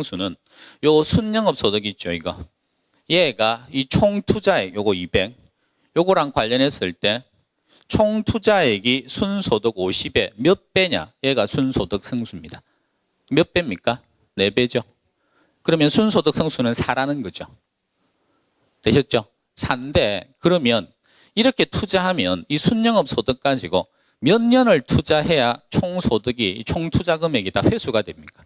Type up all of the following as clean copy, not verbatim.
수는 요 순영업 소득 있죠, 이거. 얘가 이 총 투자액 요거 200. 요거랑 관련했을 때 총 투자액이 순소득 50에 몇 배냐? 얘가 순소득 성수입니다. 몇 배입니까? 4배죠. 그러면 순소득 성수는 4라는 거죠. 되셨죠? 4인데 그러면 이렇게 투자하면 이 순영업 소득 가지고 몇 년을 투자해야 총 소득이 총 투자 금액이 다 회수가 됩니까?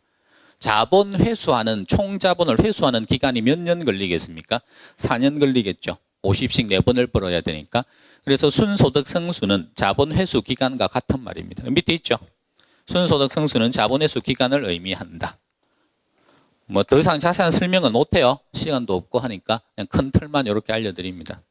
자본 회수하는 총 자본을 회수하는 기간이 몇 년 걸리겠습니까? 4년 걸리겠죠. 50씩 4번을 벌어야 되니까. 그래서 순소득 성수는 자본 회수 기간과 같은 말입니다. 밑에 있죠. 순소득 성수는 자본 회수 기간을 의미한다. 뭐 더 이상 자세한 설명은 못해요. 시간도 없고 하니까 그냥 큰 틀만 이렇게 알려드립니다.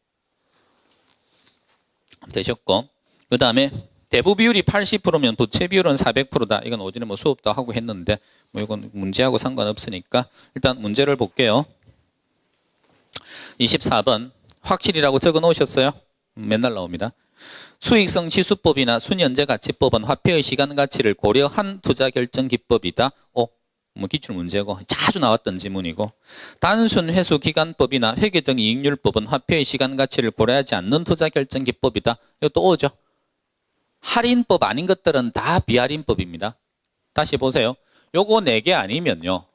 되셨고, 그 다음에 대부 비율이 80%면 도체 비율은 400%다. 이건 어제는 뭐 수업도 하고 했는데 뭐 이건 문제하고 상관없으니까 일단 문제를 볼게요. 24번 확실이라고 적어 놓으셨어요? 맨날 나옵니다. 수익성 지수법이나 순현재 가치법은 화폐의 시간 가치를 고려한 투자 결정 기법이다. 뭐 기출 문제고 자주 나왔던 지문이고, 단순 회수 기간법이나 회계적 이익률법은 화폐의 시간 가치를 고려하지 않는 투자 결정 기법이다. 이것도 오죠. 할인법 아닌 것들은 다 비할인법입니다. 다시 보세요. 요거 4개 아니면요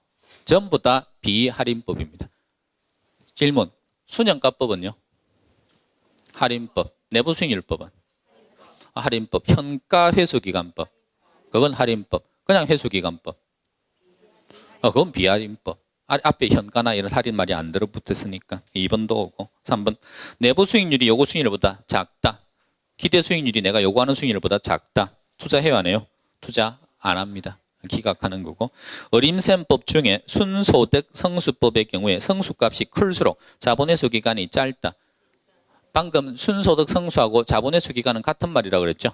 전부 다 비할인법입니다. 질문. 순영가법은요? 할인법. 내부수익률법은? 할인법. 현가회수기간법. 그건 할인법. 그냥 회수기간법. 그건 비할인법. 앞에 현가나 이런 할인 말이 안 들어붙었으니까 2번도 오고. 3번. 내부 수익률이 요구 수익률보다 작다. 기대 수익률이 내가 요구하는 수익률보다 작다. 투자해야 하네요. 투자 안 합니다. 기각하는 거고. 어림셈법 중에 순소득 성수법의 경우에 성수값이 클수록 자본회수 기간이 짧다. 방금 순소득 성수하고 자본회수 기간은 같은 말이라고 그랬죠.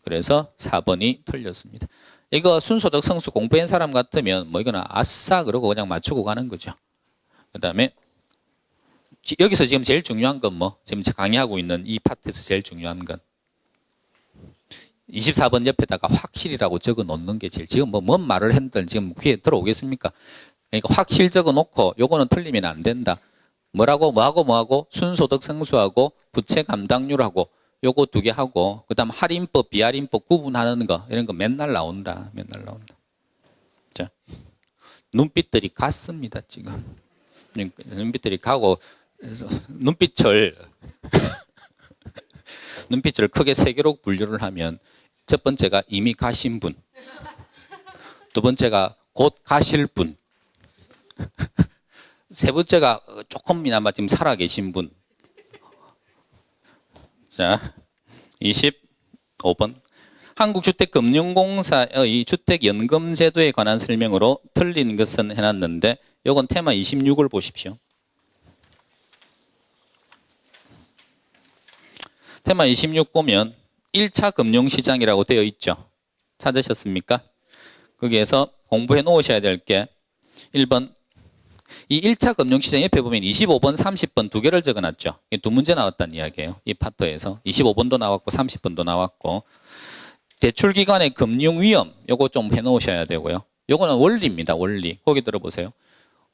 그래서 4번이 틀렸습니다. 이거 순소득 성수 공부한 사람 같으면 뭐 이거는 아싸 그러고 그냥 맞추고 가는 거죠. 그 다음에 여기서 지금 제일 중요한 건 뭐 지금 강의하고 있는 이 파트에서 제일 중요한 건 24번 옆에다가 확실이라고 적어 놓는 게 제일, 지금 뭐 뭔 말을 했든 지금 귀에 들어오겠습니까? 그러니까 확실 적어 놓고 요거는 틀리면 안 된다. 뭐하고 순소득 성수하고 부채 감당률하고 요거 2개 하고, 그 다음 할인법, 비할인법 구분하는 거, 이런 거 맨날 나온다. 맨날 나온다. 자, 눈빛들이 갔습니다, 지금. 눈빛들이 가고, 눈빛을 크게 3개로 분류를 하면, 첫 번째가 이미 가신 분, 두 번째가 곧 가실 분, 세 번째가 조금이나마 지금 살아계신 분. 자, 25번. 한국주택금융공사의 주택연금제도에 관한 설명으로 틀린 것은 해놨는데, 이건 테마 26을 보십시오. 테마 26 보면 1차 금융시장이라고 되어 있죠. 찾으셨습니까? 거기에서 공부해 놓으셔야 될 게 1번. 이 1차 금융시장 옆에 보면 25번, 30번 2개를 적어놨죠. 2문제 나왔다는 이야기예요. 이 파트에서. 25번도 나왔고 30번도 나왔고. 대출기관의 금융위험, 요거 좀 해놓으셔야 되고요. 요거는 원리입니다. 원리. 거기 들어보세요.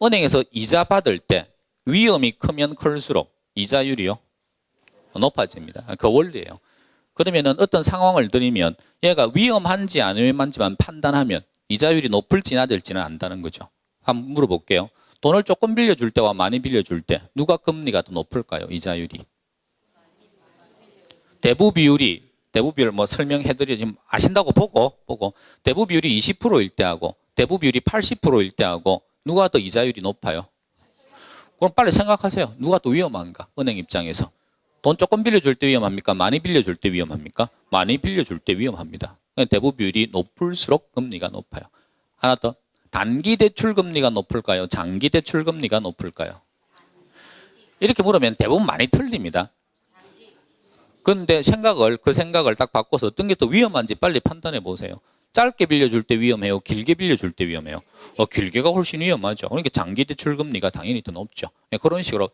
은행에서 이자 받을 때 위험이 크면 클수록 이자율이요 높아집니다. 그 원리예요. 그러면은 어떤 상황을 들이면 얘가 위험한지 안 위험한지만 판단하면 이자율이 높을지 낮을지는 안다는 거죠. 한번 물어볼게요. 돈을 조금 빌려줄 때와 많이 빌려줄 때 누가 금리가 더 높을까요? 이자율이. 대부 비율 뭐 설명해드려 지금 아신다고 보고 대부 비율이 20%일 때하고 대부 비율이 80%일 때하고 누가 더 이자율이 높아요? 그럼 빨리 생각하세요. 누가 더 위험한가? 은행 입장에서. 돈 조금 빌려줄 때 위험합니까? 많이 빌려줄 때 위험합니까? 많이 빌려줄 때 위험합니다. 대부 비율이 높을수록 금리가 높아요. 하나 더. 단기 대출 금리가 높을까요? 장기 대출 금리가 높을까요? 이렇게 물으면 대부분 많이 틀립니다. 그런데 그 생각을 딱 바꿔서 어떤 게 더 위험한지 빨리 판단해 보세요. 짧게 빌려줄 때 위험해요? 길게 빌려줄 때 위험해요? 길게가 훨씬 위험하죠. 그러니까 장기 대출 금리가 당연히 더 높죠. 그런 식으로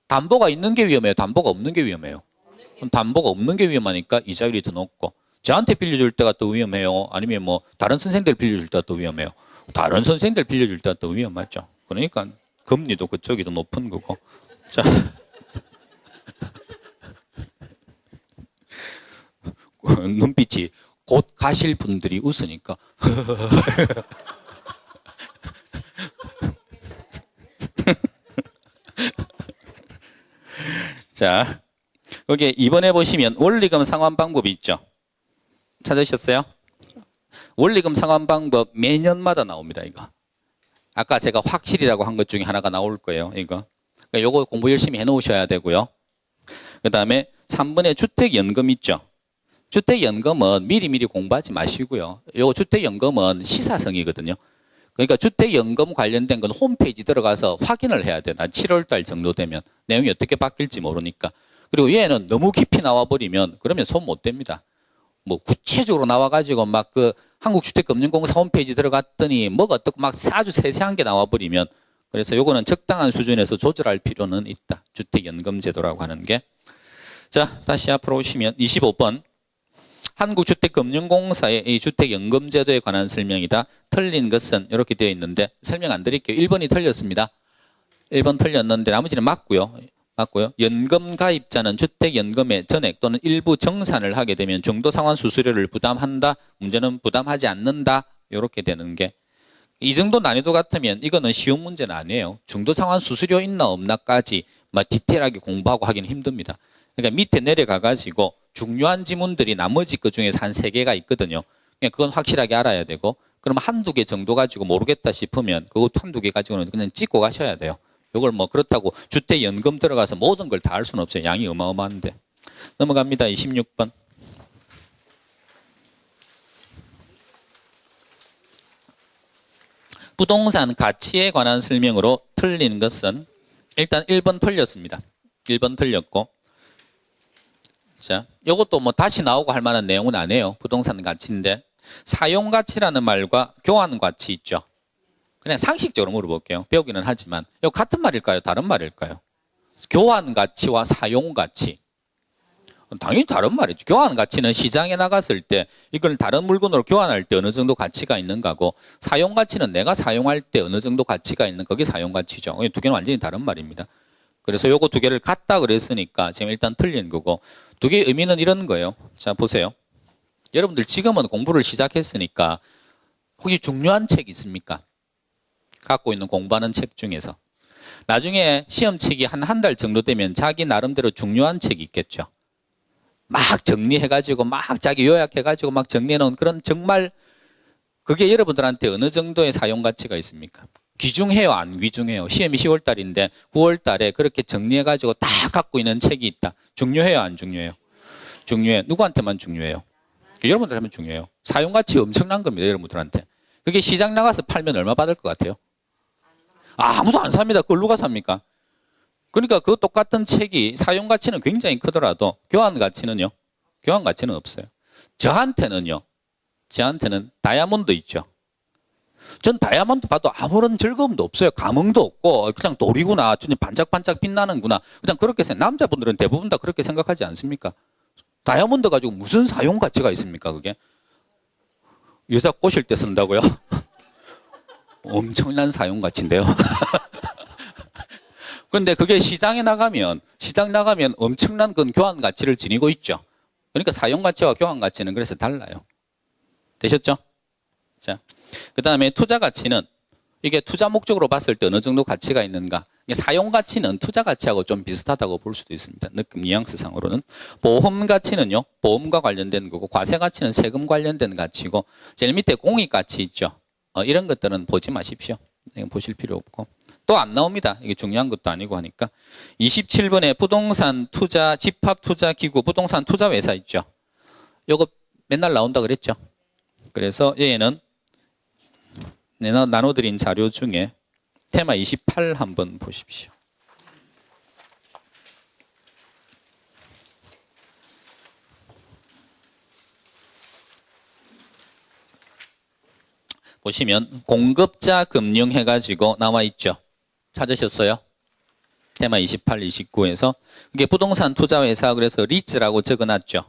담보가 있는 게 위험해요? 담보가 없는 게 위험해요? 담보가 없는 게 위험하니까 이자율이 더 높고, 저한테 빌려줄 때가 더 위험해요? 아니면 뭐 다른 선생님들 빌려줄 때가 더 위험해요? 다른 선생님들 빌려줄 때가 더 위험하죠. 그러니까 금리도 그쪽이 더 높은 거고. 자. 눈빛이 곧 가실 분들이 웃으니까. 자, 여기 2번에 보시면 원리금 상환 방법이 있죠. 찾으셨어요? 원리금 상환 방법 매년마다 나옵니다, 이거. 아까 제가 확실이라고 한 것 중에 하나가 나올 거예요, 이거. 그러니까 요거 공부 열심히 해 놓으셔야 되고요. 그 다음에 3번에 주택연금 있죠. 주택연금은 미리미리 공부하지 마시고요. 요 주택연금은 시사성이거든요. 그러니까 주택연금 관련된 건 홈페이지 들어가서 확인을 해야 돼요. 7월 달 정도 되면. 내용이 어떻게 바뀔지 모르니까. 그리고 얘는 너무 깊이 나와버리면 그러면 손 못 댑니다. 뭐 구체적으로 나와가지고 막 그 한국주택금융공사 홈페이지 들어갔더니 뭐가 어떻고 막 아주 세세한 게 나와버리면 그래서 요거는 적당한 수준에서 조절할 필요는 있다. 주택연금제도라고 하는 게. 자, 다시 앞으로 오시면 25번. 한국주택금융공사의 이 주택연금제도에 관한 설명이다. 틀린 것은 이렇게 되어 있는데 설명 안 드릴게요. 1번이 틀렸습니다. 1번 틀렸는데 나머지는 맞고요. 맞고요. 연금 가입자는 주택연금의 전액 또는 일부 정산을 하게 되면 중도상환 수수료를 부담한다. 문제는 부담하지 않는다. 이렇게 되는 게. 이 정도 난이도 같으면 이거는 쉬운 문제는 아니에요. 중도상환 수수료 있나 없나까지 막 디테일하게 공부하고 하기는 힘듭니다. 그러니까 밑에 내려가 가지고 중요한 지문들이 나머지 것 중에서 한 3개가 있거든요. 그러니까 그건 확실하게 알아야 되고 그럼 한두 개 정도 가지고 모르겠다 싶으면 그것도 한두 개 가지고는 그냥 찍고 가셔야 돼요. 이걸 뭐 그렇다고 주택연금 들어가서 모든 걸 다 할 수는 없어요. 양이 어마어마한데. 넘어갑니다. 26번. 부동산 가치에 관한 설명으로 틀린 것은 일단 1번 틀렸습니다. 1번 틀렸고 자, 이것도 뭐 다시 나오고 할 만한 내용은 아니에요. 부동산 가치인데 사용 가치라는 말과 교환 가치 있죠. 그냥 상식적으로 물어볼게요. 배우기는 하지만 이거 같은 말일까요? 다른 말일까요? 교환 가치와 사용 가치. 당연히 다른 말이죠. 교환 가치는 시장에 나갔을 때 이걸 다른 물건으로 교환할 때 어느 정도 가치가 있는 거고 사용 가치는 내가 사용할 때 어느 정도 가치가 있는 그게 사용 가치죠. 두 개는 완전히 다른 말입니다. 그래서 요거 두 개를 같다 그랬으니까 지금 일단 틀린 거고 두 개의 의미는 이런 거예요. 자, 보세요. 여러분들 지금은 공부를 시작했으니까 혹시 중요한 책 있습니까? 갖고 있는 공부하는 책 중에서. 나중에 시험치기 한 달 정도 되면 자기 나름대로 중요한 책이 있겠죠. 막 정리해가지고 막 자기 요약해가지고 막 정리해놓은 그런 정말 그게 여러분들한테 어느 정도의 사용 가치가 있습니까? 귀중해요, 안 귀중해요? 시험이 10월 달인데 9월 달에 그렇게 정리해가지고 다 갖고 있는 책이 있다. 중요해요, 안 중요해요? 중요해요. 누구한테만 중요해요? 여러분들한테만 중요해요. 사용 가치 엄청난 겁니다, 여러분들한테. 그게 시장 나가서 팔면 얼마 받을 것 같아요? 아무도 안 삽니다. 그걸 누가 삽니까? 그러니까 그 똑같은 책이 사용 가치는 굉장히 크더라도 교환 가치는요? 교환 가치는 없어요. 저한테는 다이아몬드 있죠. 전 다이아몬드 봐도 아무런 즐거움도 없어요. 감흥도 없고 그냥 돌이구나. 좀 반짝반짝 빛나는구나. 그냥 그렇게 남자분들은 대부분 다 그렇게 생각하지 않습니까? 다이아몬드 가지고 무슨 사용 가치가 있습니까? 그게 여자 꼬실 때 쓴다고요? 엄청난 사용 가치인데요. 근데 그게 시장 나가면 엄청난 그 교환 가치를 지니고 있죠. 그러니까 사용 가치와 교환 가치는 그래서 달라요. 되셨죠? 자, 그 다음에 투자 가치는 이게 투자 목적으로 봤을 때 어느 정도 가치가 있는가? 사용 가치는 투자 가치하고 좀 비슷하다고 볼 수도 있습니다. 느낌 뉘앙스상으로는. 보험 가치는요, 보험과 관련된 거고, 과세 가치는 세금 관련된 가치고, 제일 밑에 공익 가치 있죠. 이런 것들은 보지 마십시오. 이건 보실 필요 없고. 또 안 나옵니다. 이게 중요한 것도 아니고 하니까. 27번에 부동산 투자, 집합 투자 기구, 부동산 투자 회사 있죠. 요거 맨날 나온다 그랬죠. 그래서 얘는 나눠드린 자료 중에 테마 28 한번 보십시오. 보시면 공급자 금융 해가지고 나와 있죠. 찾으셨어요? 테마 28, 29에서 이게 부동산 투자 회사 그래서 리츠라고 적어놨죠.